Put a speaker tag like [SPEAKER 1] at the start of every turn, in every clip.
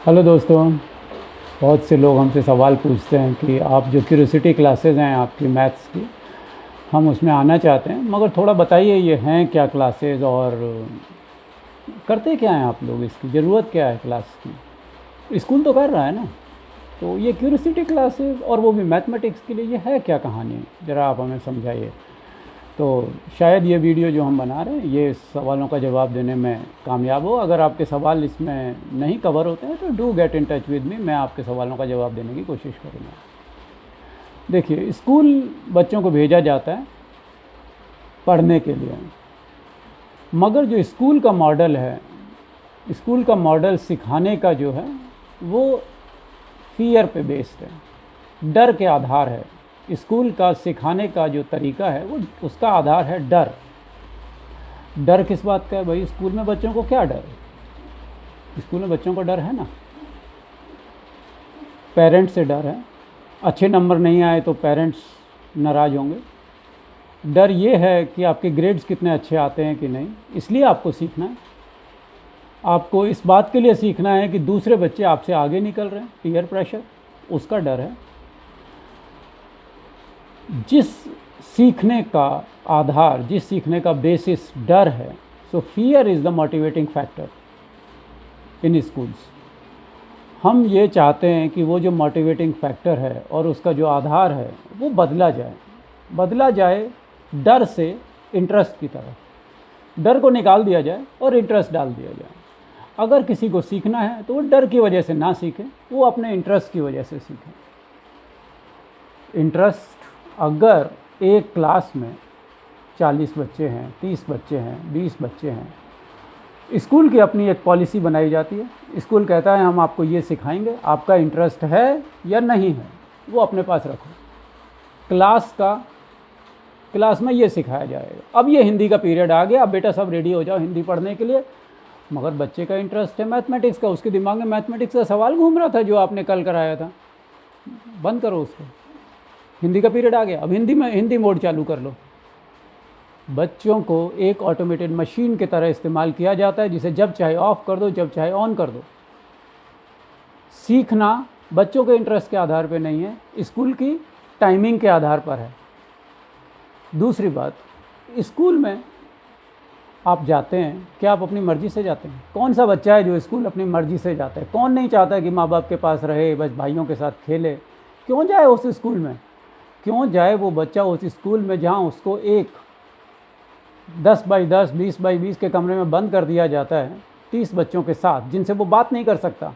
[SPEAKER 1] Hello दोस्तों। बहुत से लोग हमसे सवाल पूछते हैं कि आप जो क्यूरियोसिटी क्लासेस हैं आपकी मैथ्स की, हम उसमें आना चाहते हैं, मगर थोड़ा बताइए ये हैं क्या क्लासेस और करते क्या हैं आप लोग, इसकी ज़रूरत क्या है क्लास की। स्कूल तो कर रहा है ना, तो ये क्यूरियोसिटी क्लासेस और वो भी मैथमेटिक्स के लिए, ये है क्या कहानी, ज़रा आप हमें समझाइए। तो शायद ये वीडियो जो हम बना रहे हैं ये सवालों का जवाब देने में कामयाब हो। अगर आपके सवाल इसमें नहीं कवर होते हैं तो do get in touch with me, मैं आपके सवालों का जवाब देने की कोशिश करूँगा। देखिए, स्कूल बच्चों को भेजा जाता है पढ़ने के लिए, मगर जो स्कूल का मॉडल है, स्कूल का मॉडल सिखाने का जो है वो फियर पे बेस्ड है, डर के आधार है। स्कूल का सिखाने का जो तरीका है वो उसका आधार है डर। डर किस बात का है भाई? स्कूल में बच्चों को क्या डर है? स्कूल में बच्चों को डर है ना, पेरेंट्स से डर है। अच्छे नंबर नहीं आए तो पेरेंट्स नाराज़ होंगे। डर ये है कि आपके ग्रेड्स कितने अच्छे आते हैं कि नहीं, इसलिए आपको सीखना है। आपको इस बात के लिए सीखना है कि दूसरे बच्चे आपसे आगे निकल रहे हैं, पीयर प्रेशर, उसका डर है। जिस सीखने का आधार, जिस सीखने का बेसिस डर है, सो fear is the motivating factor in schools. हम ये चाहते हैं कि वो जो मोटिवेटिंग फैक्टर है और उसका जो आधार है वो बदला जाए डर से इंटरेस्ट की तरफ। डर को निकाल दिया जाए और इंटरेस्ट डाल दिया जाए। अगर किसी को सीखना है तो वो डर की वजह से ना सीखे, वो अपने इंटरेस्ट की वजह से सीखे। इंटरेस्ट, अगर एक क्लास में 40 बच्चे हैं, 30 बच्चे हैं, 20 बच्चे हैं, स्कूल की अपनी एक पॉलिसी बनाई जाती है। स्कूल कहता है हम आपको ये सिखाएंगे, आपका इंटरेस्ट है या नहीं है वो अपने पास रखो। क्लास में ये सिखाया जाएगा। अब ये हिंदी का पीरियड आ गया, अब बेटा सब रेडी हो जाओ हिंदी पढ़ने के लिए। मगर बच्चे का इंटरेस्ट है मैथमेटिक्स का, उसके दिमाग में मैथमेटिक्स का सवाल घूम रहा था जो आपने कल कराया था। बंद करो उसको, हिंदी का पीरियड आ गया, अब हिंदी मोड चालू कर लो। बच्चों को एक ऑटोमेटेड मशीन की तरह इस्तेमाल किया जाता है, जिसे जब चाहे ऑफ कर दो, जब चाहे ऑन कर दो। सीखना बच्चों के इंटरेस्ट के आधार पर नहीं है, स्कूल की टाइमिंग के आधार पर है। दूसरी बात, स्कूल में आप जाते हैं, क्या आप अपनी मर्ज़ी से जाते हैं? कौन सा बच्चा है जो स्कूल अपनी मर्ज़ी से जाता है? कौन नहीं चाहता कि माँ बाप के पास रहे, बस भाइयों के साथ खेले? क्यों जाए उस स्कूल में? क्यों जाए वो बच्चा उस स्कूल में जहाँ उसको एक 10 बाई 10, 20 बाई 20 के कमरे में बंद कर दिया जाता है 30 बच्चों के साथ, जिनसे वो बात नहीं कर सकता।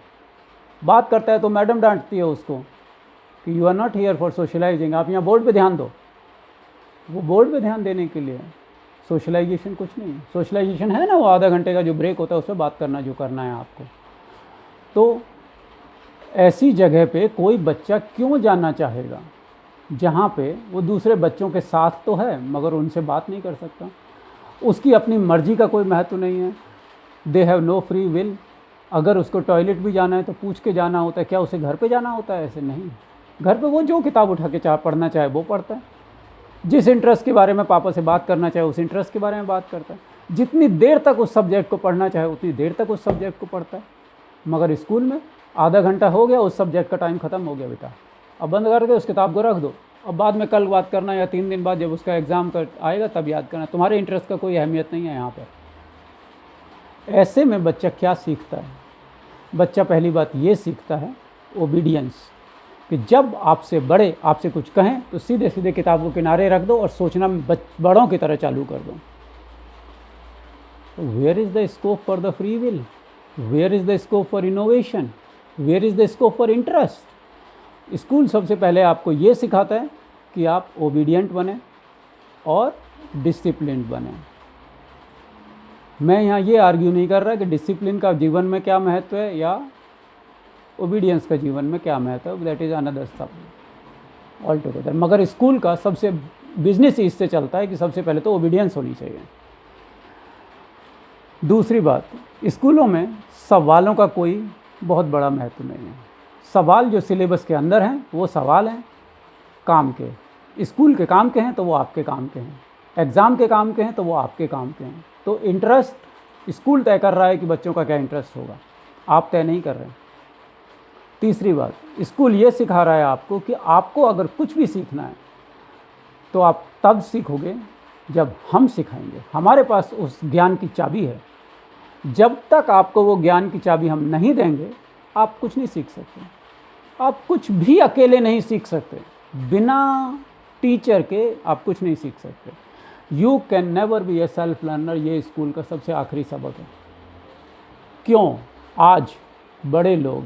[SPEAKER 1] बात करता है तो मैडम डांटती है उसको कि you are not here for socialising, आप यहाँ बोर्ड पे ध्यान दो। वो बोर्ड पे ध्यान देने के लिए, सोशलाइजेशन कुछ नहीं है। सोशलाइजेशन है ना, वो आधा घंटे का जो ब्रेक होता है उसमें बात करना, जो करना है आपको। तो ऐसी जगह पे कोई बच्चा क्यों जाना चाहेगा जहाँ पे वो दूसरे बच्चों के साथ तो है मगर उनसे बात नहीं कर सकता? उसकी अपनी मर्जी का कोई महत्व नहीं है। They have no free will. अगर उसको टॉयलेट भी जाना है तो पूछ के जाना होता है, क्या उसे घर पे जाना होता है? ऐसे नहीं। घर पे वो जो किताब उठा के पढ़ना चाहे वो पढ़ता है। जिस इंटरेस्ट के बारे में पापा से बात करना चाहे उस इंटरेस्ट के बारे में बात करता है। जितनी देर तक उस सब्जेक्ट को पढ़ना चाहे उतनी देर तक उस सब्जेक्ट को पढ़ता है। मगर स्कूल में आधा घंटा हो गया, उस सब्जेक्ट का टाइम ख़त्म हो गया बेटा, अब बंद करके उस किताब को रख दो, अब बाद में कल बात करना या 3 दिन बाद जब उसका एग्ज़ाम कर आएगा तब याद करना। तुम्हारे इंटरेस्ट का कोई अहमियत नहीं है यहाँ पर। ऐसे में बच्चा क्या सीखता है? बच्चा पहली बात ये सीखता है ओबीडियंस, कि जब आपसे बड़े आपसे कुछ कहें तो सीधे सीधे किताब को किनारे रख दो और सोचना बड़ों की तरह चालू कर दो। Where is the scope for the free will? Where is the scope for innovation? Where is the scope for interest? School सबसे पहले आपको ये सिखाता है कि आप ओबीडियंट बने और डिसिप्लिन्ड बने। मैं यहाँ ये आर्ग्यू नहीं कर रहा कि डिसिप्लिन का जीवन में क्या महत्व है या ओबीडियंस का जीवन में क्या महत्व है, दैट इज़ अनदर सब ऑल टुगेदर। मगर स्कूल का सबसे बिजनेस इससे चलता है कि सबसे पहले तो ओबीडियंस होनी चाहिए। दूसरी बात, स्कूलों में सवालों का कोई बहुत बड़ा महत्व नहीं है। सवाल जो सिलेबस के अंदर हैं वो सवाल हैं काम के, स्कूल के काम के हैं तो वो आपके काम के हैं, एग्ज़ाम के काम के हैं तो वो आपके काम के हैं। तो इंटरेस्ट स्कूल तय कर रहा है कि बच्चों का क्या इंटरेस्ट होगा, आप तय नहीं कर रहे हैं। तीसरी बात, स्कूल ये सिखा रहा है आपको कि आपको अगर कुछ भी सीखना है तो आप तब सीखोगे जब हम सिखाएंगे। हमारे पास उस ज्ञान की चाबी है। जब तक आपको वो ज्ञान की चाबी हम नहीं देंगे, आप कुछ नहीं सीख सकते। आप कुछ भी अकेले नहीं सीख सकते। बिना टीचर के आप कुछ नहीं सीख सकते। You can never be A self learner. ये स्कूल का सबसे आखिरी सबक है। क्यों? आज बड़े लोग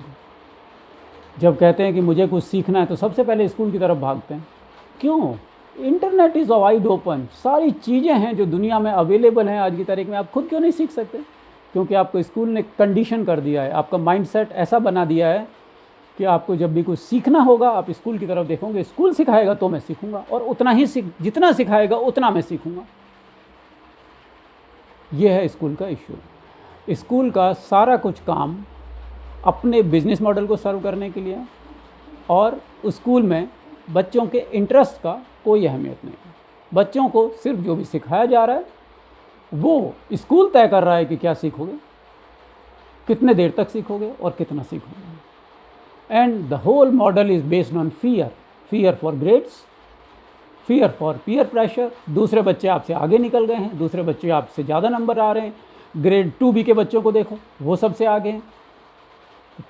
[SPEAKER 1] जब कहते हैं कि मुझे कुछ सीखना है तो सबसे पहले स्कूल की तरफ भागते हैं। क्यों? Internet is wide open. सारी चीज़ें हैं जो दुनिया में अवेलेबल हैं आज की तारीख में। आप खुद क्यों नहीं सीख सकते? क्योंकि आपको स्कूल ने कंडीशन कर दिया है। आपका माइंडसेट ऐसा बना दिया है कि आपको जब भी कुछ सीखना होगा आप स्कूल की तरफ देखोगे। स्कूल सिखाएगा तो मैं सीखूंगा, और उतना ही जितना सिखाएगा उतना मैं सीखूंगा। यह है स्कूल का इश्यू। स्कूल का सारा कुछ काम अपने बिजनेस मॉडल को सर्व करने के लिए, और स्कूल में बच्चों के इंटरेस्ट का कोई अहमियत नहीं है। बच्चों को सिर्फ जो भी सिखाया जा रहा है वो स्कूल तय कर रहा है कि क्या सीखोगे, कितने देर तक सीखोगे और कितना सीखोगे। And the whole model is based on fear for grades, fear for peer pressure. दूसरे बच्चे आपसे आगे निकल गए हैं, दूसरे बच्चे आपसे ज़्यादा नंबर आ रहे हैं। ग्रेड 2B के बच्चों को देखो, वो सबसे आगे हैं।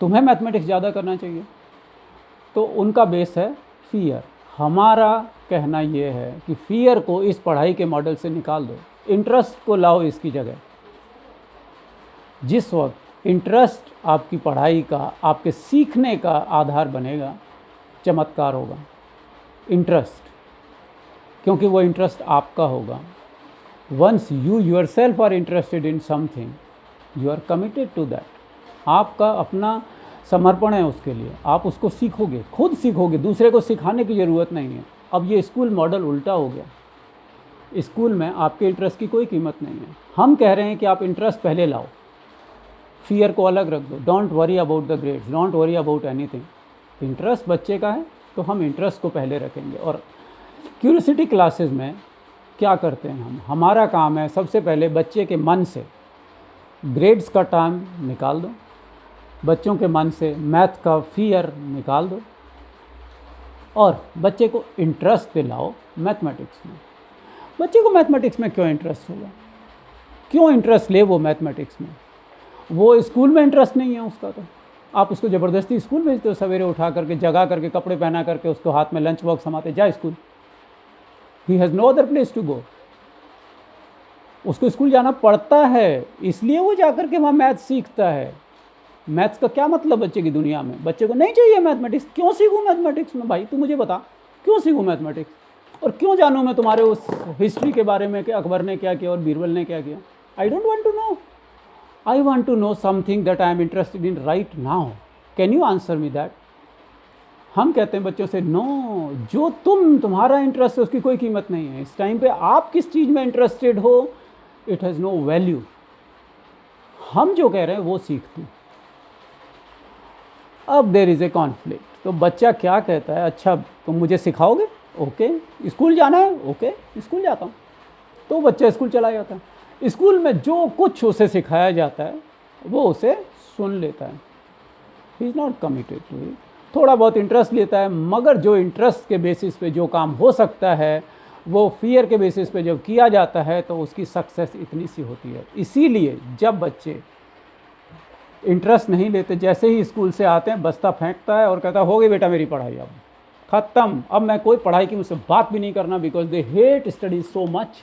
[SPEAKER 1] तुम्हें मैथमेटिक्स ज़्यादा करना चाहिए। तो उनका बेस है फियर। हमारा कहना ये है कि फियर को इस पढ़ाई के मॉडल से निकाल दो, इंटरेस्ट को लाओ इसकी जगह। जिस वक्त इंटरेस्ट आपकी पढ़ाई का, आपके सीखने का आधार बनेगा, चमत्कार होगा। इंटरेस्ट, क्योंकि वो इंटरेस्ट आपका होगा। Once you yourself are interested in something, you are committed to that. आपका अपना समर्पण है उसके लिए। आप उसको सीखोगे, खुद सीखोगे, दूसरे को सिखाने की ज़रूरत नहीं है। अब ये स्कूल मॉडल उल्टा हो गया। स्कूल में आपके इंटरेस्ट की कोई कीमत नहीं है। हम कह रहे हैं कि आप इंटरेस्ट पहले लाओ, फियर को अलग रख दो। Don't worry about the grades, don't worry about anything. Interest बच्चे का है तो हम इंटरेस्ट को पहले रखेंगे। और क्यूरियोसिटी क्लासेस में क्या करते हैं हम? हमारा काम है सबसे पहले बच्चे के मन से ग्रेड्स का टाइम निकाल दो, बच्चों के मन से मैथ का फियर निकाल दो, और बच्चे को इंटरेस्ट दिलाओ मैथमेटिक्स में। बच्चे को मैथमेटिक्स में क्यों इंटरेस्ट होगा? क्यों इंटरेस्ट ले वो मैथमेटिक्स में? वो स्कूल में इंटरेस्ट नहीं है उसका, तो आप उसको ज़बरदस्ती स्कूल भेजते हो। सवेरे उठा करके, जगा करके, कपड़े पहना करके, उसको हाथ में लंच बॉक्स समाते, जा school. He has no other place to go. उसको स्कूल जाना पड़ता है, इसलिए वो जा कर के वहाँ मैथ सीखता है। मैथ्स का क्या मतलब बच्चे की दुनिया में? बच्चे को नहीं चाहिए मैथमेटिक्स। क्यों सीखूँ मैथमेटिक्स में? भाई तू मुझे बता, क्यों सीखूँ मैथमेटिक्स? और क्यों जानूँ मैं तुम्हारे उस हिस्ट्री के बारे में कि अकबर ने क्या किया और बीरबल ने क्या किया? I don't want to know. I want to know something that I am interested in right now. Can you answer me that? हम कहते हैं बच्चों से, नो, जो तुम्हारा इंटरेस्ट है उसकी कोई कीमत नहीं है। इस टाइम पे आप किस चीज़ में इंटरेस्टेड हो, इट हैज़ नो वैल्यू। हम जो कह रहे हैं वो सीख तू। अब देयर इज़ ए कॉन्फ्लिक्ट। तो बच्चा क्या कहता है? अच्छा तुम मुझे सिखाओगे? ओके। स्कूल जाना है? ओके, स्कूल जाता हूँ। तो बच्चा स्कूल चला जाता है। स्कूल में जो कुछ उसे सिखाया जाता है वो उसे सुन लेता है। He is not committed to it. थोड़ा बहुत इंटरेस्ट लेता है, मगर जो इंटरेस्ट के बेसिस पे जो काम हो सकता है वो फियर के बेसिस पे जब किया जाता है तो उसकी सक्सेस इतनी सी होती है। इसीलिए जब बच्चे इंटरेस्ट नहीं लेते, जैसे ही स्कूल से आते हैं बस्ता फेंकता है और कहता है हो गई बेटा मेरी पढ़ाई, अब ख़त्म, अब मैं कोई पढ़ाई की मुझसे बात भी नहीं करना। Because they hate study so much.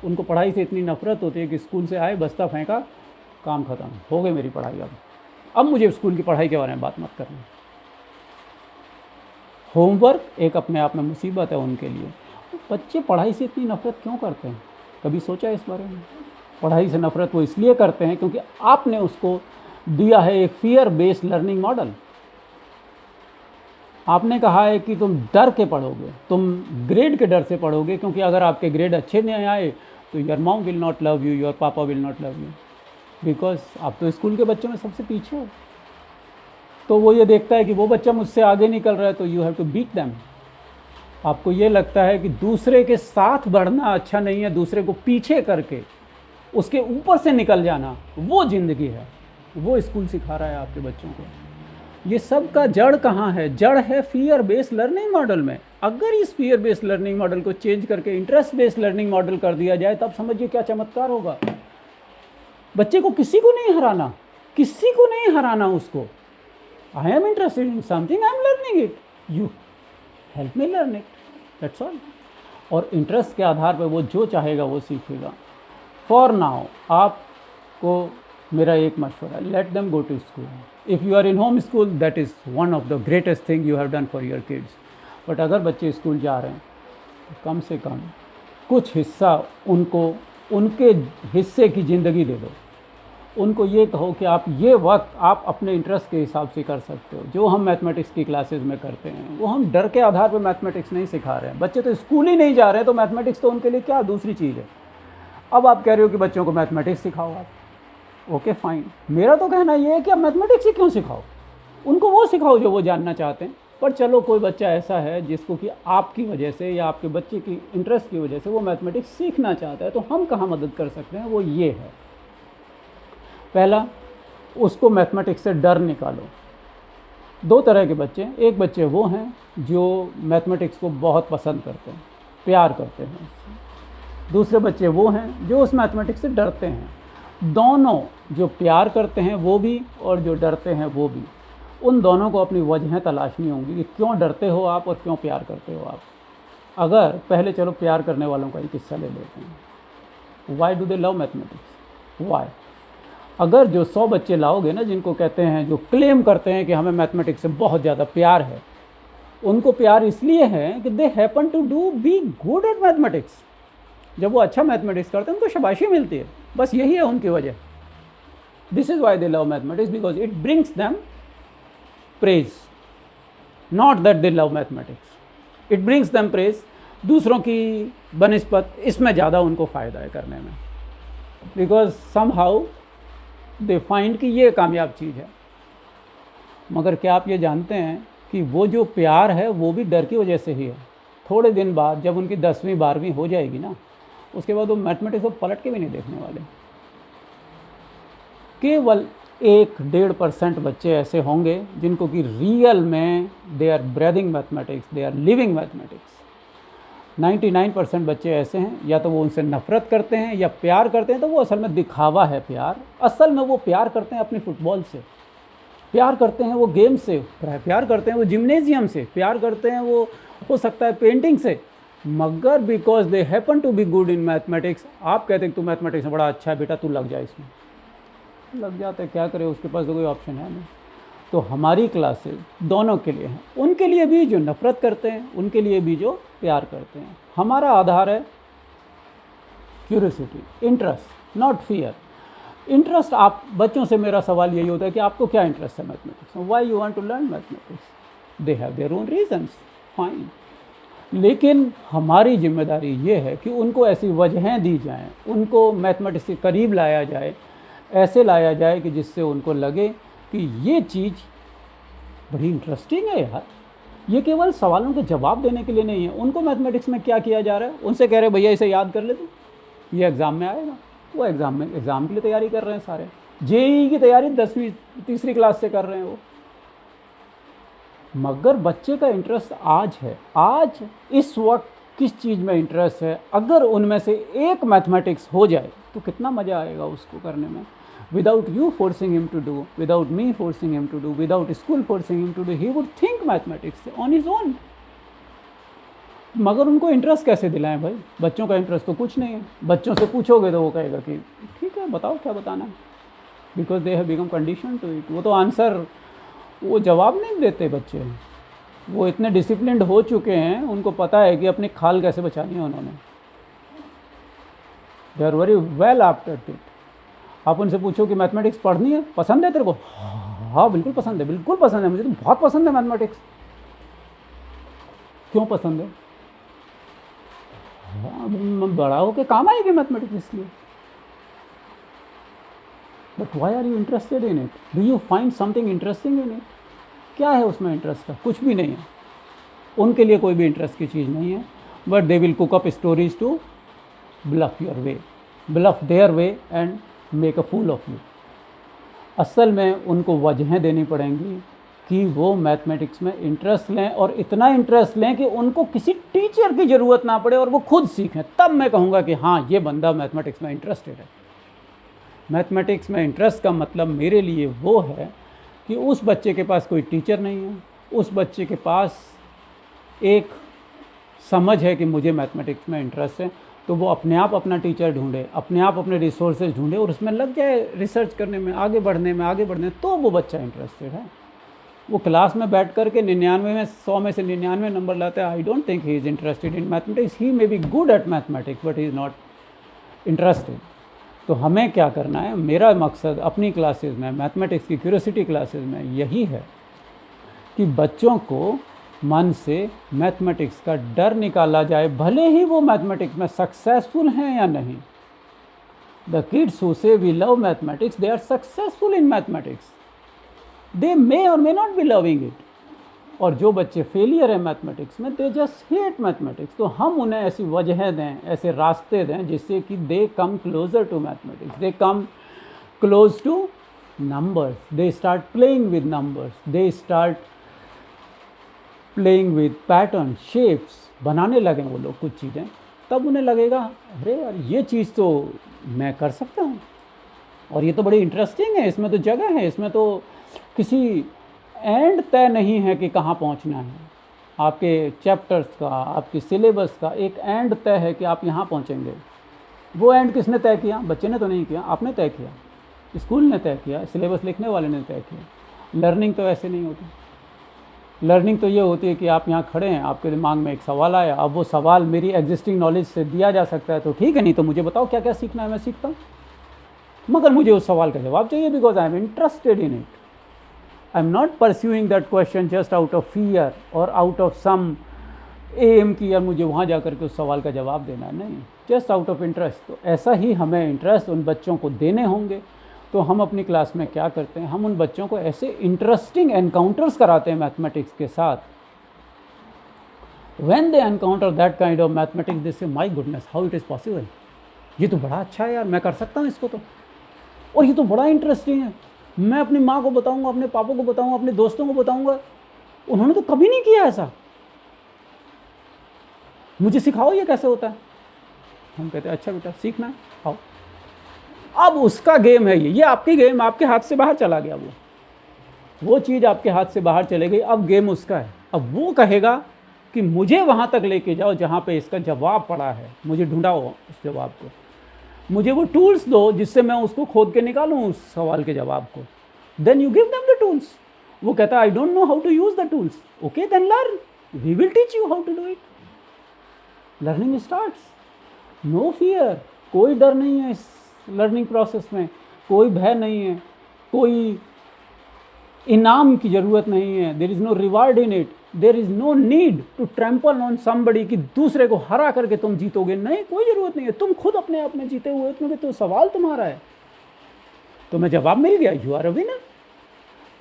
[SPEAKER 1] उनको पढ़ाई से इतनी नफरत होती है कि स्कूल से आए, बस्ता फेंका, काम ख़त्म, हो गई मेरी पढ़ाई, अब मुझे स्कूल की पढ़ाई के बारे में बात मत करना। होमवर्क एक अपने आप में मुसीबत है उनके लिए। बच्चे पढ़ाई से इतनी नफरत क्यों करते हैं? कभी सोचा इस बारे में? पढ़ाई से नफरत वो इसलिए करते हैं क्योंकि आपने उसको दिया है एक फियर बेस्ड लर्निंग मॉडल। आपने कहा है कि तुम डर के पढ़ोगे, तुम ग्रेड के डर से पढ़ोगे, क्योंकि अगर आपके ग्रेड अच्छे नहीं आए तो your mom will not love you, your papa will not love you, because आप तो स्कूल के बच्चों में सबसे पीछे हो। तो वो ये देखता है कि वो बच्चा मुझसे आगे निकल रहा है तो you have to beat them. आपको ये लगता है कि दूसरे के साथ बढ़ना अच्छा नहीं है, दूसरे को पीछे करके उसके ऊपर से निकल जाना वो ज़िंदगी है। वो स्कूल सिखा रहा है आपके बच्चों को। ये सब का जड़ कहाँ है? जड़ है फियर बेस्ड लर्निंग मॉडल में। अगर इस फियर बेस्ड लर्निंग मॉडल को चेंज करके इंटरेस्ट बेस्ड लर्निंग मॉडल कर दिया जाए, तब समझिए क्या चमत्कार होगा। बच्चे को किसी को नहीं हराना, किसी को नहीं हराना उसको। आई am interested in something, I am learning it, you help me learn it, that's all. और इंटरेस्ट के आधार पर वो जो चाहेगा वो सीखेगा। फॉर नाउ आपको मेरा एक मशवरा, let them go to school. If you are in home school, that is one of the greatest thing you have done for your kids. But अगर बच्चे स्कूल जा रहे हैं तो कम से कम कुछ हिस्सा उनको, उनके हिस्से की ज़िंदगी दे दो। उनको ये कहो कि आप ये वक्त आप अपने इंटरेस्ट के हिसाब से कर सकते हो। जो हम मैथमेटिक्स की क्लासेस में करते हैं वो हम डर के आधार पर मैथमेटिक्स नहीं सिखा रहे हैं। बच्चे तो स्कूल ही नहीं जा रहे हैं, तो मैथमेटिक्स तो उनके लिए क्या दूसरी चीज़ है। अब आप कह रहे हो कि बच्चों को मैथमेटिक्स सिखाओ आप, ओके फाइन। मेरा तो कहना ये है कि आप मैथमेटिक्स ही क्यों सिखाओ, उनको वो सिखाओ जो वो जानना चाहते हैं। पर चलो कोई बच्चा ऐसा है जिसको कि आपकी वजह से या आपके बच्चे की इंटरेस्ट की वजह से वो मैथमेटिक्स सीखना चाहता है, तो हम कहाँ मदद कर सकते हैं, वो ये है। पहला, उसको मैथमेटिक्स से डर निकालो। दो तरह के बच्चे हैं, एक बच्चे वो हैं जो मैथमेटिक्स को बहुत पसंद करते हैं, प्यार करते हैं उससे। दूसरे बच्चे वो हैं जो उस मैथमेटिक्स से डरते हैं। दोनों, जो प्यार करते हैं वो भी और जो डरते हैं वो भी, उन दोनों को अपनी वजहें तलाशनी होंगी कि क्यों डरते हो आप और क्यों प्यार करते हो आप। अगर पहले चलो प्यार करने वालों का एक हिस्सा ले लेते हैं। Why do they love mathematics, why? अगर जो 100 बच्चे लाओगे ना, जिनको कहते हैं, जो क्लेम करते हैं कि हमें मैथमेटिक्स से बहुत ज़्यादा प्यार है, उनको प्यार इसलिए है कि they happen to do be good at mathematics. जब वो अच्छा मैथमेटिक्स करते हैं उनको शाबाशी मिलती है, बस यही है उनकी वजह। This is why they love mathematics, because it brings them praise, not that they love mathematics, it brings them praise. दूसरों की बनिस्बत इसमें ज़्यादा उनको फ़ायदा है करने में, because somehow they find कि ये कामयाब चीज़ है। मगर क्या आप ये जानते हैं कि वो जो प्यार है वो भी डर की वजह से ही है। थोड़े दिन बाद जब उनकी 10वीं 12वीं हो जाएगी ना, उसके बाद वो मैथमेटिक्स को पलट के भी नहीं देखने वाले। केवल 1-1.5% बच्चे ऐसे होंगे जिनको कि रियल में they are breathing mathematics, they are living mathematics. 99% बच्चे ऐसे हैं, या तो वो उनसे नफ़रत करते हैं या प्यार करते हैं, तो वो असल में दिखावा है प्यार। असल में वो प्यार करते हैं अपनी फुटबॉल से, प्यार करते हैं वो गेम से, प्यार करते हैं वो जिम्नेजियम से, प्यार करते हैं वो हो सकता है पेंटिंग से। मगर because they happen to be good in mathematics, आप कहते हैं तू मैथमेटिक्स में बड़ा अच्छा है बेटा, तू लग जाए इसमें, लग जाते हैं, क्या करे, उसके पास तो कोई ऑप्शन है नहीं। तो हमारी क्लासेस दोनों के लिए हैं, उनके लिए भी जो नफ़रत करते हैं, उनके लिए भी जो प्यार करते हैं। हमारा आधार है curiosity, interest, not fear. Interest, आप बच्चों से मेरा सवाल यही होता है कि आपको क्या इंटरेस्ट है मैथमेटिक्स में, why you want to learn mathematics, they have their own reasons, fine. लेकिन हमारी जिम्मेदारी ये है कि उनको ऐसी वजहें दी जाएं, उनको मैथमेटिक्स के करीब लाया जाए, ऐसे लाया जाए कि जिससे उनको लगे कि ये चीज़ बड़ी इंटरेस्टिंग है यार। ये केवल सवालों के जवाब देने के लिए नहीं है। उनको मैथमेटिक्स में क्या किया जा रहा है, उनसे कह रहे भैया इसे याद कर ले तू, ये एग्ज़ाम में आएगा। वो एग्ज़ाम के लिए तैयारी कर रहे हैं सारे, जेईई की तैयारी 10वीं 3री क्लास से कर रहे हैं वो। मगर बच्चे का इंटरेस्ट आज है, आज इस वक्त किस चीज़ में इंटरेस्ट है, अगर उनमें से एक मैथमेटिक्स हो जाए तो कितना मज़ा आएगा उसको करने में। Without you forcing him to do, without me forcing him to do, without school forcing him to do, he would think mathematics on his own. मगर उनको इंटरेस्ट कैसे दिलाएं भाई? बच्चों का इंटरेस्ट तो कुछ नहीं है। बच्चों से पूछोगे तो वो कहेगा कि ठीक है बताओ क्या बताना है, because they have become condition to it. वो तो आंसर, वो जवाब नहीं देते बच्चे, वो इतने डिसिप्लिन्ड हो चुके हैं, उनको पता है कि अपनी खाल कैसे बचानी है उन्होंने। They are very well after it. आप उनसे पूछो कि मैथमेटिक्स पढ़नी है, पसंद है तेरे को? हाँ बिल्कुल पसंद है, बिल्कुल पसंद है, मुझे तो बहुत पसंद है मैथमेटिक्स। क्यों पसंद है? हाँ, बड़ा होके काम आएगी मैथमेटिक्स इसलिए। But why are you interested in it? Do you find something interesting in it? क्या है उसमें इंटरेस्ट का? कुछ भी नहीं है। उनके लिए कोई भी इंटरेस्ट की चीज़ नहीं है। But they will cook up stories to bluff your way, bluff their way and make a fool of you. असल में उनको वजहें देनी पड़ेंगी कि वो मैथमेटिक्स में इंटरेस्ट लें, और इतना इंटरेस्ट लें कि उनको किसी टीचर की ज़रूरत ना पड़े और वो खुद सीखें। तब मैं कहूँगा कि हाँ, ये बंदा मैथमेटिक्स में इंटरेस्टेड है। मैथमेटिक्स में इंटरेस्ट का मतलब मेरे लिए वो है कि उस बच्चे के पास कोई टीचर नहीं है, उस बच्चे के पास एक समझ है कि मुझे मैथमेटिक्स में इंटरेस्ट है, तो वो अपने आप अपना टीचर ढूंढे, अपने आप अपने रिसोर्सेज ढूंढे और उसमें लग जाए, रिसर्च करने में, आगे बढ़ने, तो वो बच्चा इंटरेस्टेड है। वो क्लास में बैठ कर के 99 में 100 में से 99 नंबर लाता है, I don't think he is interested in mathematics. He may be good at mathematics but he is not interested. तो हमें क्या करना है, मेरा मकसद अपनी क्लासेस में, मैथमेटिक्स की क्यूरियोसिटी क्लासेस में यही है कि बच्चों को मन से मैथमेटिक्स का डर निकाला जाए, भले ही वो मैथमेटिक्स में सक्सेसफुल हैं या नहीं। The kids who say we love mathematics, they are successful in mathematics, they may or may not be loving it. और जो बच्चे फेलियर हैं मैथमेटिक्स में, दे जस्ट हेट मैथमेटिक्स। तो हम उन्हें ऐसी वजह दें, ऐसे रास्ते दें जिससे कि they come closer to mathematics, they come close to numbers, they start playing with numbers, they start playing with pattern, shapes बनाने लगें वो लोग कुछ चीज़ें। तब उन्हें लगेगा अरे यार, ये चीज़ तो मैं कर सकता हूँ और ये तो बड़ी इंटरेस्टिंग है, इसमें तो जगह है, इसमें तो किसी एंड तय नहीं है कि कहाँ पहुँचना है। आपके चैप्टर्स का, आपके सिलेबस का एक एंड तय है कि आप यहाँ पहुँचेंगे। वो एंड किसने तय किया? बच्चे ने तो नहीं किया, आपने तय किया, स्कूल ने तय किया, सिलेबस लिखने वाले ने तय किया। लर्निंग तो ऐसे नहीं होती। लर्निंग तो ये होती है कि आप यहाँ खड़े हैं, आपके दिमाग में एक सवाल आया, अब वो सवाल मेरी एग्जिस्टिंग नॉलेज से दिया जा सकता है तो ठीक है, नहीं तो मुझे बताओ क्या क्या सीखना है, मैं सीखता हूँ। मगर मुझे उस सवाल का जवाब चाहिए because I am interested in it. I am not pursuing that question just out of fear और आउट ऑफ सम एम की यार मुझे वहाँ जा कर के उस सवाल का जवाब देना है, नहीं, जस्ट आउट ऑफ इंटरेस्ट। तो ऐसा ही हमें इंटरेस्ट उन बच्चों को देने होंगे। तो हम अपनी क्लास में क्या करते हैं, हम उन बच्चों को ऐसे इंटरेस्टिंग एनकाउंटर्स कराते हैं मैथमेटिक्स के साथ। When they encounter that kind of mathematics, they say my goodness how it is possible, ये तो बड़ा अच्छा है यार, मैं कर सकता हूँ इसको तो, और ये तो बड़ा इंटरेस्टिंग है। मैं अपनी माँ को बताऊँगा, अपने पापा को बताऊँगा, अपने दोस्तों को बताऊँगा, उन्होंने तो कभी नहीं किया ऐसा, मुझे सिखाओ ये कैसे होता है। हम कहते हैं अच्छा बेटा सीखना है, आओ। अब उसका गेम है ये आपकी गेम, आपके हाथ से बाहर चला गया, वो चीज़ आपके हाथ से बाहर चले गई, अब गेम उसका है। अब वो कहेगा कि मुझे वहाँ तक लेके जाओ जहाँ पे इसका जवाब पड़ा है, मुझे ढूंढाओ उस जवाब को, मुझे वो टूल्स दो जिससे मैं उसको खोद के निकालूँ उस सवाल के जवाब को। Then you give them the tools. वो कहता है I don't know how to use the tools, okay then learn, we will teach you how to do it. Learning starts, no fear, कोई डर नहीं है इस लर्निंग प्रोसेस में, कोई भय नहीं है, कोई इनाम की ज़रूरत नहीं है, there is no reward in it, there is no need to trample on somebody कि दूसरे को हरा करके तुम जीतोगे, नहीं, कोई ज़रूरत नहीं है, तुम खुद अपने आप में जीते हुए हो, क्योंकि तो सवाल तुम्हारा है, तुम्हें जवाब मिल गया, यू आर अ विनर।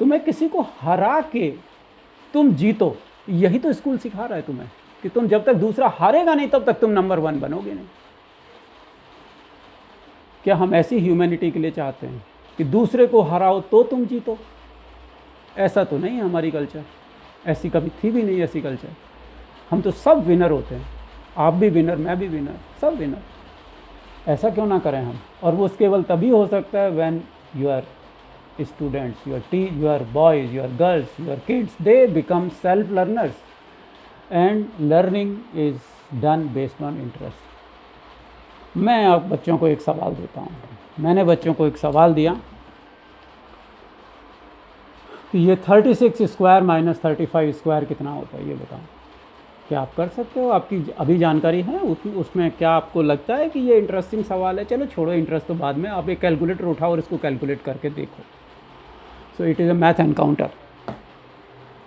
[SPEAKER 1] तुम्हें किसी को हरा के तुम जीतो, यही तो स्कूल सिखा रहा है तुम्हें कि तुम जब तक दूसरा हारेगा नहीं तब तक तुम नंबर 1 बनोगे नहीं। क्या हम ऐसी ह्यूमैनिटी के लिए चाहते हैं कि दूसरे को हराओ तो तुम जीतो? ऐसा तो नहीं है हमारी कल्चर, ऐसी कभी थी भी नहीं ऐसी कल्चर। हम तो सब विनर होते हैं, आप भी विनर, मैं भी विनर, सब विनर। ऐसा क्यों ना करें हम? और वो केवल तभी हो सकता है when your students, your boys, your girls, your kids, they become self learners and learning is done based on interest. मैं आप बच्चों को एक सवाल देता हूँ, मैंने बच्चों को एक सवाल दिया कि ये 36 स्क्वायर माइनस 35 स्क्वायर कितना होता है, ये बताओ। क्या आप कर सकते हो? आपकी अभी जानकारी है उसमें? क्या आपको लगता है कि ये इंटरेस्टिंग सवाल है? चलो छोड़ो इंटरेस्ट तो बाद में, आप एक कैलकुलेटर उठाओ और इसको कैलकुलेट करके देखो। So it is a math encounter,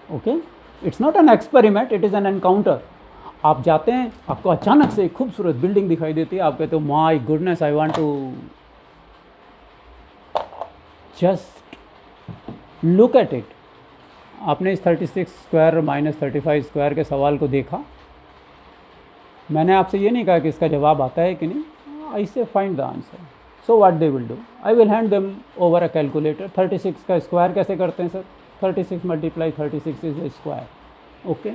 [SPEAKER 1] okay, it's not an experiment, it is an encounter. आप जाते हैं, आपको अचानक से एक खूबसूरत बिल्डिंग दिखाई देती है, आप कहते हो my goodness I want to just look at it. आपने इस 36 स्क्वायर माइनस 35 स्क्वायर के सवाल को देखा। मैंने आपसे ये नहीं कहा कि इसका जवाब आता है कि नहीं, आई से find the answer. So what they will do, I will hand them over a calculator. 36 का स्क्वायर कैसे करते हैं sir? 36 multiply 36 is square. Okay,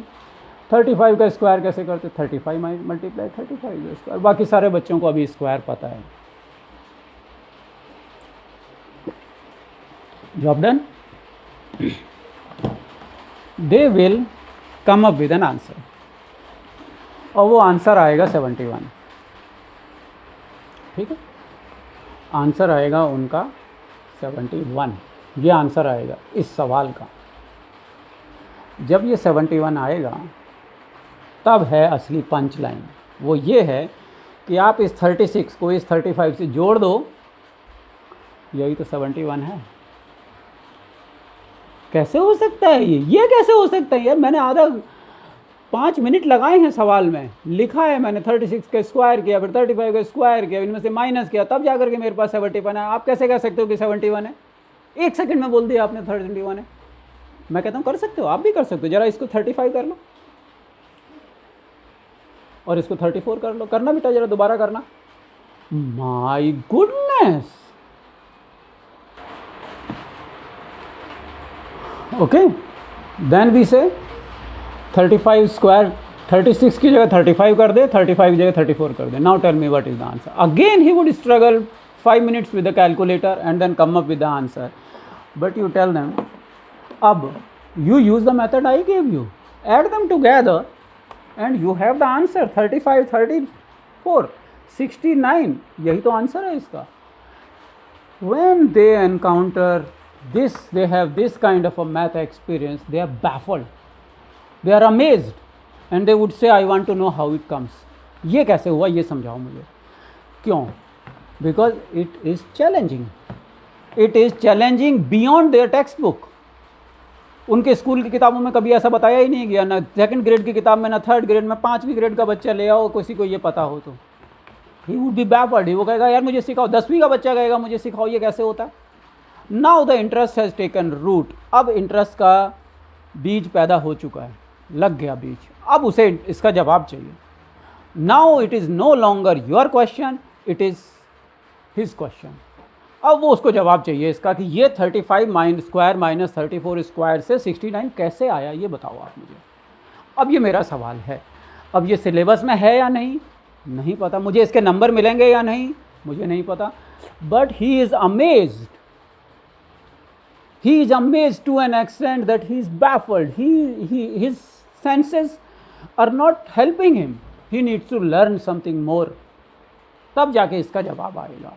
[SPEAKER 1] 35 का स्क्वायर कैसे करते? 35 मल्टीप्लाई 35 स्क्वायर। बाकी सारे बच्चों को अभी स्क्वायर पता है। Job done. They will come up with an answer, और वो आंसर आएगा 71। ठीक है, आंसर आएगा उनका 71। ये आंसर आएगा इस सवाल का। जब ये 71 आएगा तब है असली पंच लाइन। वो ये है कि आप इस 36 को इस 35 से जोड़ दो, यही तो 71 है। कैसे हो सकता है ये कैसे हो सकता है यार? मैंने आधा 5 मिनट लगाए हैं सवाल में, लिखा है मैंने 36 का स्क्वायर किया, फिर 35 का स्क्वायर किया, इनमें से माइनस किया, तब जाकर के मेरे पास 71 है। आप कैसे कह सकते हो कि 71 है? 1 सेकंड में बोल दिया आपने 71 है। मैं कहता हूँ कर सकते हो, आप भी कर सकते हो। जरा इसको 35 कर लो और इसको 34 कर लो। करना बेटा, जरा दोबारा करना। My goodness. Okay, then we say 35 square 36 की जगह 35 कर दे, 35 की जगह 34 कर दे। Now tell me what is the answer. Again he would struggle 5 minutes with the calculator and then come up with the answer. But you tell them, अब you use the method I gave you, add them together and you have the answer 35, 34, 69. यही तो answer है इसका। When they encounter this, they have this kind of a math experience, they are baffled, they are amazed and they would say, I want to know how it comes. ये कैसे हुआ, ये समझाओ मुझे। क्यों? Because it is challenging. It is challenging beyond their textbook. उनके school की किताबों में कभी ऐसा बताया ही नहीं गया, ना 2nd ग्रेड की किताब में, ना 3rd ग्रेड में। 5वीं ग्रेड का बच्चा ले आओ, किसी को ये पता हो तो he would be baffled. वो कहेगा यार मुझे सिखाओ। 10वीं का बच्चा कहेगा मुझे सिखाओ ये कैसे होता है। Now the interest has taken root. अब इंटरेस्ट का बीज पैदा हो चुका है, लग गया बीज। अब उसे इसका जवाब चाहिए। Now it is no longer your question, it is his question. अब वो उसको जवाब चाहिए इसका कि ये 35 स्क्वायर माइनस 34 स्क्वायर से 69 कैसे आया, ये बताओ आप मुझे। अब ये मेरा सवाल है। अब ये सिलेबस में है या नहीं, नहीं पता। मुझे इसके नंबर मिलेंगे या नहीं, मुझे नहीं पता। But he is amazed, he is amazed to an extent that he is baffled. His senses are not helping him. He needs to learn something more. तब जाके इसका जवाब आएगा।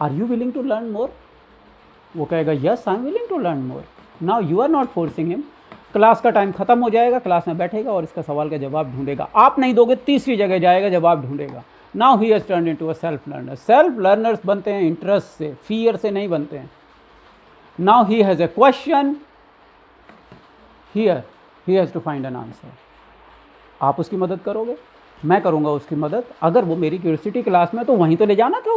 [SPEAKER 1] Are you willing to learn more? वो कहेगा yes, I am willing to learn more. Now you are not forcing him. Class का time खत्म हो जाएगा, क्लास में बैठेगा और इसका सवाल का जवाब ढूंढेगा। आप नहीं दोगे, तीसरी जगह जाएगा, जवाब ढूंढेगा। Now he has turned into a self learner. Self learners बनते हैं इंटरेस्ट से, फियर से नहीं बनते हैं। Now he has a question, here he has to find an answer. आप उसकी मदद करोगे, मैं करूँगा उसकी मदद। अगर वो मेरी क्यूरियोसिटी क्लास में, तो वहीं तो ले जाना था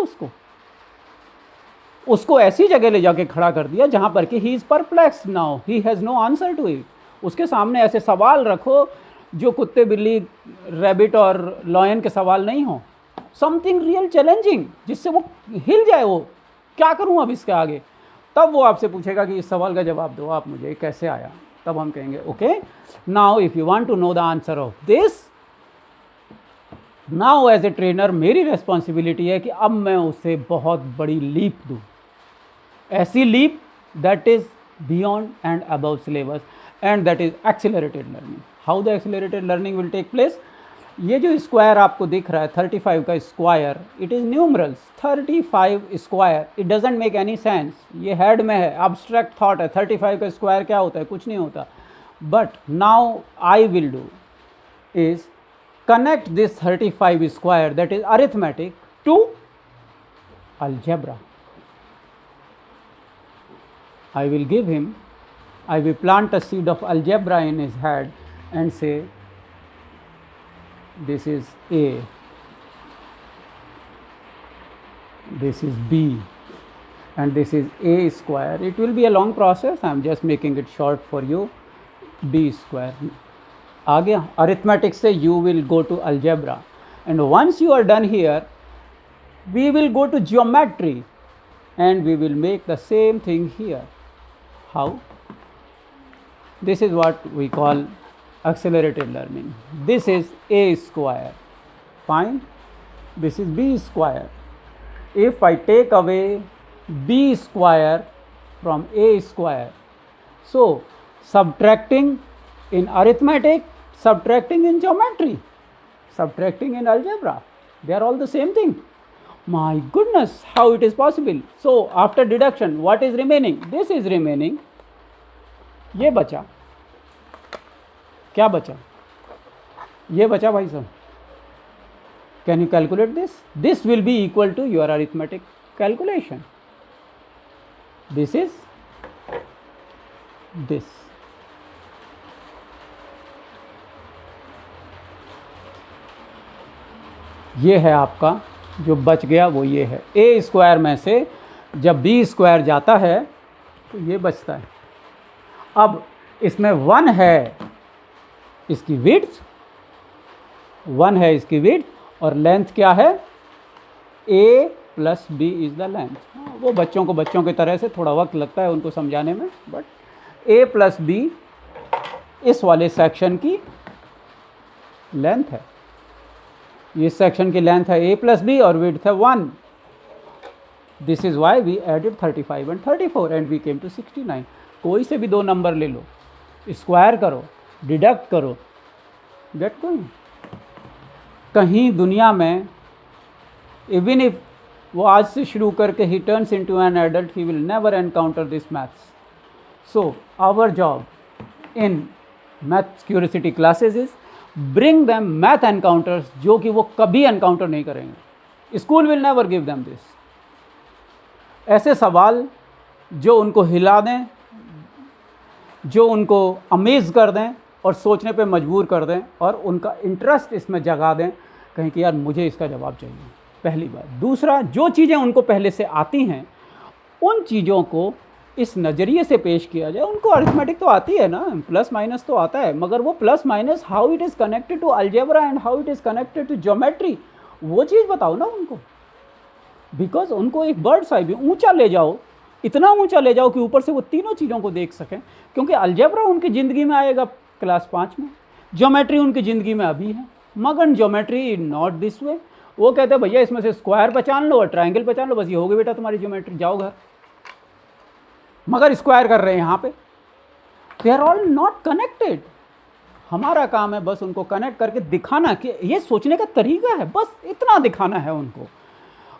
[SPEAKER 1] उसको ऐसी जगह ले जाके खड़ा कर दिया जहाँ पर कि he is perplexed now, he has no answer to it. उसके सामने ऐसे सवाल रखो जो कुत्ते बिल्ली रैबिट और लॉयन के सवाल नहीं हो। समथिंग रियल चैलेंजिंग, जिससे वो हिल जाए। वो क्या करूँ अब इसके आगे। तब वो आपसे पूछेगा कि इस सवाल का जवाब दो आप मुझे, कैसे आया। तब हम कहेंगे okay, now if you want to know the answer of this, now as a trainer मेरी रिस्पॉन्सिबिलिटी है कि अब मैं उसे बहुत बड़ी लीप दूँ, ऐसी leap that is beyond and above syllabus, and that is accelerated learning. How the accelerated learning will take place. ये जो स्क्वायर आपको दिख रहा है 35 का square, it is numerals. 35 square, it doesn't make any sense. ये हेड में है, अब्स्ट्रैक्ट थॉट है। 35 का स्क्वायर क्या होता है, कुछ नहीं होता। But now I will do is connect this 35 square that is arithmetic to algebra. I will give him, I will plant a seed of algebra in his head and say, this is A, this is B, and this is A square. It will be a long process, I am just making it short for you. B square. आ गया। Arithmetic से you will go to algebra, and once you are done here, we will go to geometry and we will make the same thing here. How? This is what we call accelerated learning. This is a square. Fine. This is b square. If I take away b square from a square, so subtracting in arithmetic, subtracting in geometry, subtracting in algebra, they are all the same thing. My goodness, how it is possible? So after deduction, what is remaining? This is remaining. ये बचा, क्या बचा? ये बचा भाई साहब. Can you calculate this? This will be equal to your arithmetic calculation. This is this. ये है आपका जो बच गया, वो ये है. ए स्क्वायर में से जब बी स्क्वायर जाता है तो ये बचता है. अब इसमें 1 है इसकी विड्थ, 1 है इसकी विड्थ, और लेंथ क्या है? a plus b is the length. वो बच्चों की तरह से थोड़ा वक्त लगता है उनको समझाने में, बट a प्लस बी इस वाले सेक्शन की लेंथ है. इस सेक्शन की लेंथ है a प्लस बी और विड्थ है 1. This is why we added 35 and 34 and we came to 69. कोई से भी 2 नंबर ले लो, स्क्वायर करो, डिडक्ट करो, गेट गोइंग. कहीं दुनिया में इवन इफ वो आज से शुरू करके ही turns into an adult, he will never encounter this maths. So our job in maths curiosity classes is bring them math encounters जो कि वो कभी एनकाउंटर नहीं करेंगे. School will never give them this. ऐसे सवाल जो उनको हिला दें, जो उनको अमेज़ कर दें और सोचने पे मजबूर कर दें और उनका इंटरेस्ट इसमें जगा दें, कहीं कि यार मुझे इसका जवाब चाहिए. पहली बात. दूसरा, जो चीज़ें उनको पहले से आती हैं उन चीज़ों को इस नज़रिए से पेश किया जाए. उनको अरिथमेटिक तो आती है ना, प्लस माइनस तो आता है, मगर वो plus minus how it is connected to algebra and how it is connected to geometry, वो चीज़ बताओ ना उनको. बिकॉज उनको एक बर्ड्स आई व्यू ऊँचा ले जाओ, इतना ऊँचा ले जाओ कि ऊपर से वो तीनों चीज़ों को देख सकें. क्योंकि अलजेब्रा उनकी ज़िंदगी में आएगा क्लास 5 में, ज्योमेट्री उनकी ज़िंदगी में अभी है, मगर ज्योमेट्री नॉट दिस वे. वो कहते हैं भैया इसमें से स्क्वायर पहचान लो और ट्रायंगल पहचान लो, बस ये हो गई बेटा तुम्हारी ज्योमेट्री, जाओ घर. मगर स्क्वायर कर रहे हैं यहाँ पे. They are all not connected. हमारा काम है बस उनको कनेक्ट करके दिखाना कि ये सोचने का तरीका है, बस इतना दिखाना है उनको.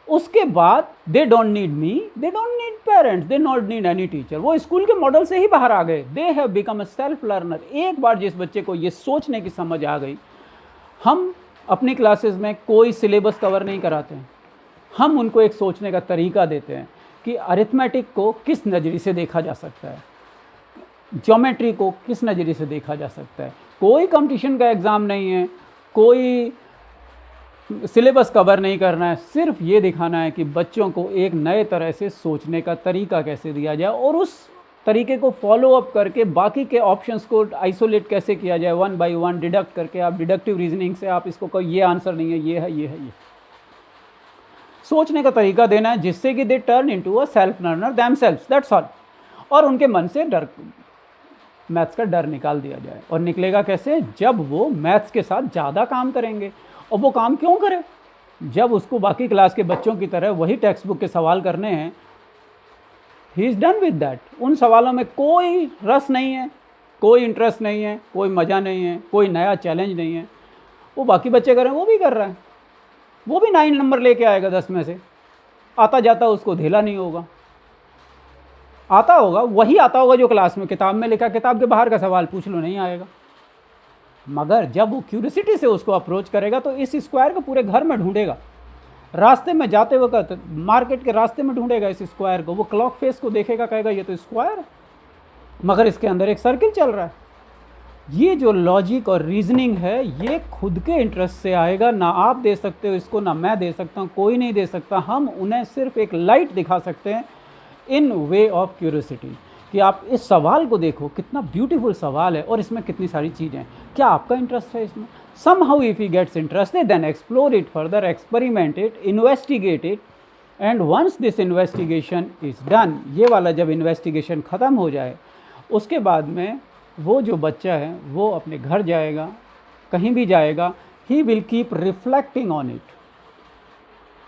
[SPEAKER 1] उसके बाद they don't need me, they don't need parents, they not need any teacher. वो स्कूल के मॉडल से ही बाहर आ गए. दे have become a self learner. एक बार जिस बच्चे को ये सोचने की समझ आ गई, हम अपनी क्लासेस में कोई सिलेबस कवर नहीं कराते हैं. हम उनको एक सोचने का तरीका देते हैं कि अरिथमेटिक को किस नज़रिए से देखा जा सकता है, ज्योमेट्री को किस नज़रिए से देखा जा सकता है. कोई कंपटीशन का एग्ज़ाम नहीं है, कोई सिलेबस कवर नहीं करना है. सिर्फ ये दिखाना है कि बच्चों को एक नए तरह से सोचने का तरीका कैसे दिया जाए और उस तरीके को फॉलो अप करके बाकी के ऑप्शंस को आइसोलेट कैसे किया जाए, 1 बाई 1 डिडक्ट करके. आप डिडक्टिव रीजनिंग से आप इसको कोई ये आंसर नहीं है, ये है, ये है, ये सोचने का तरीका देना है जिससे कि they turn into a self learner themselves. That's all. और उनके मन से डर, मैथ्स का डर निकाल दिया जाए. और निकलेगा कैसे? जब वो मैथ्स के साथ ज़्यादा काम करेंगे. और वो काम क्यों करें? जब उसको बाकी क्लास के बच्चों की तरह वही टेक्स्ट बुक के सवाल करने हैं, he is done with that. उन सवालों में कोई रस नहीं है, कोई इंटरेस्ट नहीं है, कोई मज़ा नहीं है, कोई नया चैलेंज नहीं है. वो बाकी बच्चे कर रहे हैं, वो भी कर रहा है. वो भी 9 नंबर लेके आएगा 10 में से. आता जाता उसको धेला नहीं होगा. आता होगा, वही आता होगा जो क्लास में किताब में लिखा. किताब के बाहर का सवाल पूछ लो, नहीं आएगा. मगर जब वो क्यूरियोसिटी से उसको अप्रोच करेगा तो इस स्क्वायर को पूरे घर में ढूंढेगा. रास्ते में जाते वक्त मार्केट के रास्ते में ढूंढेगा इस स्क्वायर को. वो क्लॉक फेस को देखेगा, कहेगा ये तो स्क्वायर है, मगर इसके अंदर एक सर्किल चल रहा है. ये जो लॉजिक और रीजनिंग है, ये खुद के इंटरेस्ट से आएगा. ना आप दे सकते हो इसको, ना मैं दे सकता हूँ, कोई नहीं दे सकता. हम उन्हें सिर्फ एक लाइट दिखा सकते हैं इन वे ऑफ क्यूरियोसिटी कि आप इस सवाल को देखो, कितना ब्यूटीफुल सवाल है और इसमें कितनी सारी चीज़ें. क्या आपका इंटरेस्ट है इसमें? somehow if he gets interested, then explore it further, experiment it, investigate it, and once this investigation is done, ये वाला जब investigation ख़त्म हो जाए, उसके बाद में वो जो बच्चा है वो अपने घर जाएगा, कहीं भी जाएगा, he will keep reflecting on it.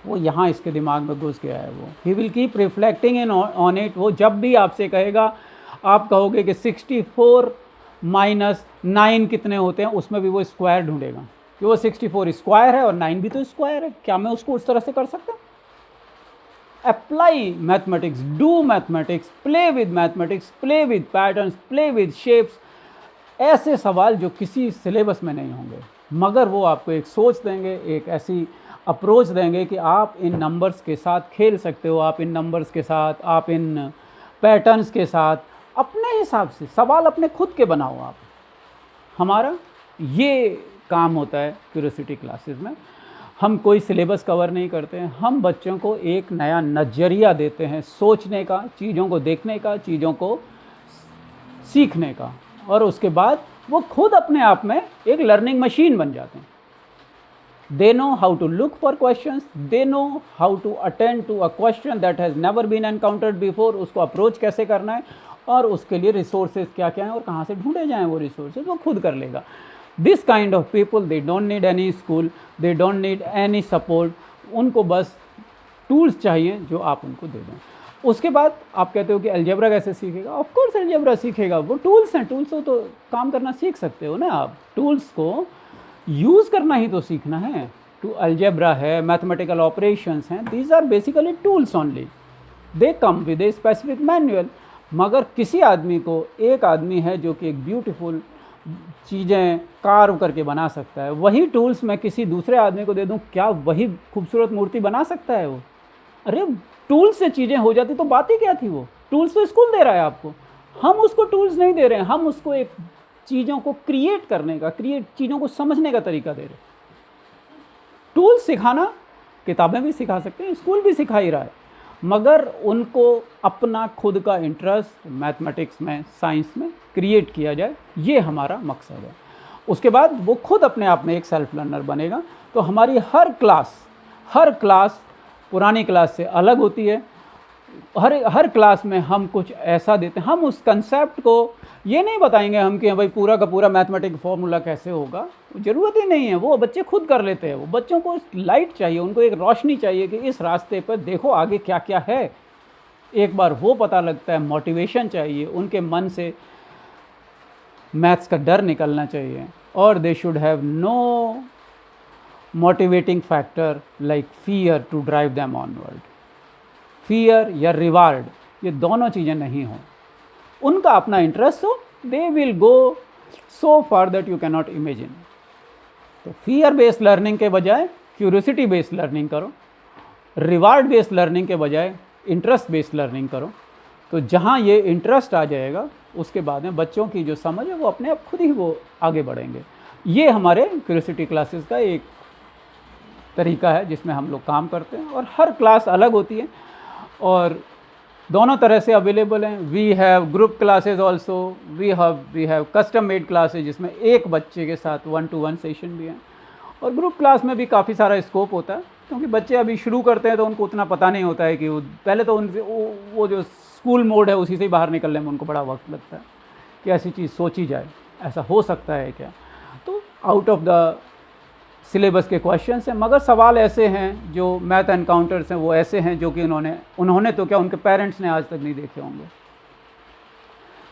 [SPEAKER 1] वो यहाँ इसके दिमाग में घुस गया है, वो he will keep reflecting in on it. वो जब भी आपसे कहेगा, आप कहोगे कि 64 माइनस 9 कितने होते हैं, उसमें भी वो स्क्वायर ढूंढेगा कि वो 64 स्क्वायर है और 9 भी तो स्क्वायर है, क्या मैं उसको उस तरह से कर सकता हूँ? Apply mathematics, do mathematics, play with mathematics, play with patterns, play with shapes. ऐसे सवाल जो किसी सिलेबस में नहीं होंगे, मगर वो आपको एक सोच देंगे, एक ऐसी अप्रोच देंगे कि आप इन नंबर्स के साथ खेल सकते हो, आप इन नंबर्स के साथ, आप इन पैटर्न्स के साथ अपने हिसाब से सवाल अपने खुद के बनाओ आप। हमारा ये काम होता है क्यूरियोसिटी क्लासेस में। हम कोई सिलेबस कवर नहीं करते हैं, हम बच्चों को एक नया नज़रिया देते हैं सोचने का, चीज़ों को देखने का, चीज़ों को सीखने का, और उसके बाद वो खुद अपने आप में एक लर्निंग मशीन बन जाते हैं। They know how to look for questions, they know how to attend to a question that has never been encountered before, उसको अप्रोच कैसे करना है और उसके लिए रिसोर्सेज क्या क्या हैं और कहाँ से ढूंढे जाएं वो रिसोर्सेज, वो खुद कर लेगा। This kind of people, they don't need any school, they don't need any support, उनको बस टूल्स चाहिए जो आप उनको दे दें। उसके बाद आप कहते हो कि अलजेब्रा कैसे सीखेगा? ऑफ कोर्स अलजेब्रा सीखेगा, वो टूल्स हैं, टूल्स से तो काम करना सीख सकते हो ना आप। टूल्स को यूज़ करना ही तो सीखना है। टू अलजेब्रा है, मैथमेटिकल ऑपरेशंस हैं, these are basically tools only, they come with a specific manual. मगर किसी आदमी को, एक आदमी है जो कि एक ब्यूटीफुल चीज़ें कार्व करके बना सकता है, वही टूल्स मैं किसी दूसरे आदमी को दे दूं, क्या वही खूबसूरत मूर्ति बना सकता है वो? अरे टूल्स से चीज़ें हो जाती तो बात ही क्या थी? वो टूल्स तो स्कूल दे रहा है आपको, हम उसको टूल्स नहीं दे रहे हैं, हम उसको एक चीज़ों को क्रिएट करने का, चीज़ों को समझने का तरीका दे रहे हैं। टूल्स सिखाना किताबें भी सिखा सकते हैं, स्कूल भी सिखा ही रहा है, मगर उनको अपना खुद का इंटरेस्ट मैथमेटिक्स में, साइंस में क्रिएट किया जाए, ये हमारा मकसद है। उसके बाद वो खुद अपने आप में एक सेल्फ लर्नर बनेगा। तो हमारी हर क्लास पुरानी क्लास से अलग होती है। हर क्लास में हम कुछ ऐसा देते हैं, हम उस कंसेप्ट को ये नहीं बताएंगे हम कि भाई पूरा का पूरा मैथमेटिक फॉर्मूला कैसे होगा, ज़रूरत ही नहीं है, वो बच्चे खुद कर लेते हैं। वो बच्चों को लाइट चाहिए, उनको एक रोशनी चाहिए कि इस रास्ते पर देखो आगे क्या क्या है, एक बार वो पता लगता है। मोटिवेशन चाहिए, उनके मन से मैथ्स का डर निकलना चाहिए, और they should have no motivating factor like fear to drive them onward. Fear या रिवार्ड, ये दोनों चीज़ें नहीं हों, उनका अपना इंटरेस्ट हो, they will go so far that you can not imagine. तो फियर बेस्ड लर्निंग के बजाय क्यूरियोसिटी बेस्ड लर्निंग करो, रिवार्ड बेस्ड लर्निंग के बजाय इंटरेस्ट बेस्ड लर्निंग करो। तो जहाँ ये इंटरेस्ट आ जाएगा, उसके बाद में बच्चों की जो समझ है वो अपने आप खुद ही वो आगे बढ़ेंगे। ये हमारे क्यूरियोसिटी क्लासेस का एक तरीका है जिसमें हम लोग काम करते हैं, और हर क्लास अलग होती है और दोनों तरह से अवेलेबल हैं। We have group classes also, we have custom made classes जिसमें एक बच्चे के साथ 1-to-1 सेशन भी है। और ग्रुप क्लास में भी काफ़ी सारा स्कोप होता है, क्योंकि बच्चे अभी शुरू करते हैं तो उनको उतना पता नहीं होता है कि पहले तो उनसे वो जो स्कूल मोड है उसी से ही बाहर निकलने में उनको बड़ा वक्त लगता है कि ऐसी चीज़ सोची जाए, ऐसा हो सकता है क्या। तो आउट ऑफ द सिलेबस के क्वेश्चंस हैं, मगर सवाल ऐसे हैं जो मैथ एनकाउंटर्स हैं, वो ऐसे हैं जो कि उन्होंने तो क्या, उनके पेरेंट्स ने आज तक नहीं देखे होंगे।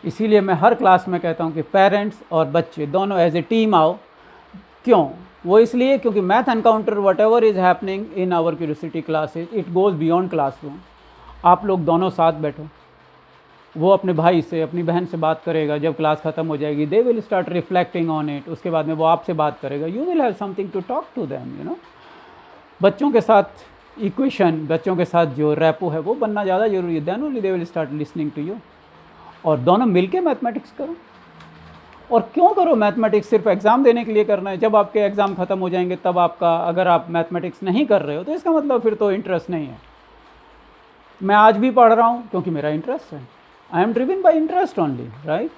[SPEAKER 1] इसीलिए मैं हर क्लास में कहता हूं कि पेरेंट्स और बच्चे दोनों एज ए टीम आओ। क्यों? वो इसलिए क्योंकि math encounter whatever is happening in our curiosity classes, it goes beyond classroom. आप लोग दोनों साथ बैठो, वो अपने भाई से, अपनी बहन से बात करेगा, जब क्लास ख़त्म हो जाएगी they will start reflecting on it, उसके बाद में वो आपसे बात करेगा, you will have something to talk to them, you know. बच्चों के साथ इक्वेशन, बच्चों के साथ जो रैपो है वो बनना ज़्यादा ज़रूरी है, then only they will start listening to you. और दोनों मिलके मैथमेटिक्स करो। और क्यों करो मैथमेटिक्स? सिर्फ एग्ज़ाम देने के लिए करना है? जब आपके एग्ज़ाम ख़त्म हो जाएंगे तब आपका, अगर आप मैथमेटिक्स नहीं कर रहे हो तो इसका मतलब फिर तो इंटरेस्ट नहीं है। मैं आज भी पढ़ रहा हूँ क्योंकि मेरा इंटरेस्ट है, I am driven by interest only, right.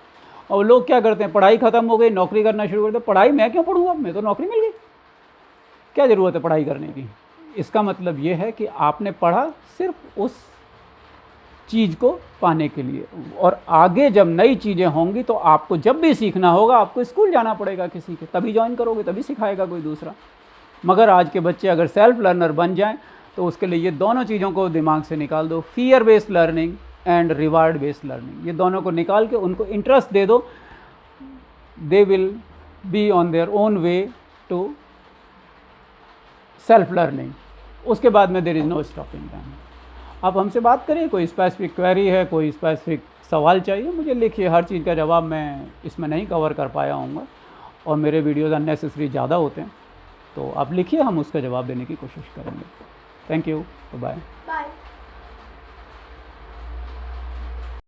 [SPEAKER 1] और लोग क्या करते हैं, पढ़ाई ख़त्म हो गई, नौकरी करना शुरू करते हैं, पढ़ाई मैं क्यों पढ़ूँगा, मैं तो नौकरी मिल गई, क्या ज़रूरत है पढ़ाई करने की। इसका मतलब ये है कि आपने पढ़ा सिर्फ उस चीज़ को पाने के लिए। और आगे जब नई चीज़ें होंगी तो आपको जब भी सीखना होगा आपको स्कूल जाना पड़ेगा किसी के, तभी ज्वाइन करोगे, तभी सिखाएगा कोई दूसरा। मगर आज के बच्चे अगर सेल्फ लर्नर बन जाएं तो उसके लिए ये दोनों चीज़ों को दिमाग से निकाल दो, fear based learning and reward based learning, ये दोनों को निकाल के उनको इंटरेस्ट दे दो, they will be on their own way to self learning. उसके बाद में there is no stopping them. आप हमसे बात करिए, कोई स्पेसिफिक क्वेरी है, कोई स्पेसिफिक सवाल चाहिए, मुझे लिखिए। हर चीज़ का जवाब मैं इसमें नहीं कवर कर पाया हूँगा और मेरे वीडियोज़ अननेसेसरी ज़्यादा होते हैं, तो आप लिखिए, हम उसका जवाब देने की कोशिश करेंगे। Thank you, bye.